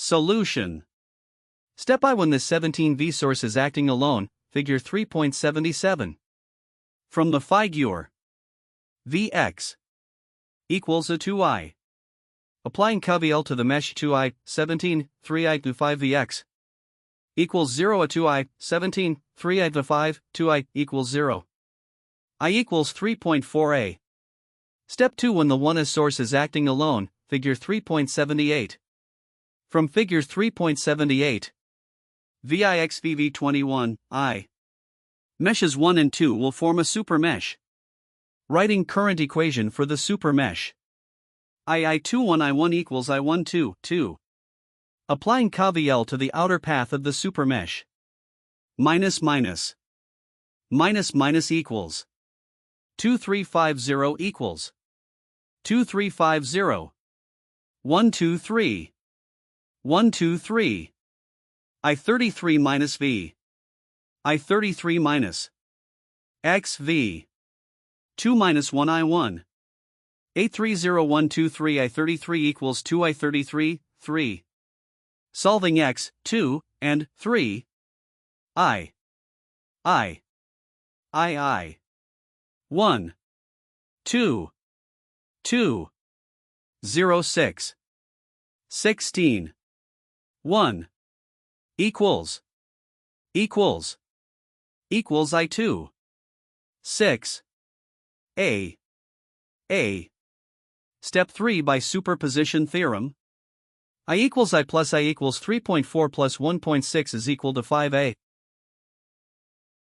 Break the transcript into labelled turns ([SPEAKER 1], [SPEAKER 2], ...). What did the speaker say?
[SPEAKER 1] Solution. Step I. When this 17V source is acting alone, figure 3.77. From the figure, Vx equals a 2i. Applying KVL to the mesh 2i, 17, 3i to 5Vx equals 0. A 2i, 17, 3i to 5, 2i equals 0. I equals 3.4a. Step 2. When the 1s source is acting alone, figure 3.78. From figure 3.78, Vix VV21, I. Meshes 1 and 2 will form a supermesh. Writing current equation for the supermesh. I21 I1 equals I12, 2. Applying KVL to the outer path of the supermesh. Minus minus. Minus minus equals. 2350 equals. 2350. 123. 123. I33 minus V. I33 minus. XV. 2 minus 1 I1. 830123 I33 equals 2 I33, 3. Solving x, 2, and 3. I. 1. 2. 2. 0 6. 16. 1. Equals I2. 6. A. Step 3. By superposition theorem, I equals I plus I equals 3.4 plus 1.6 is equal to 5a.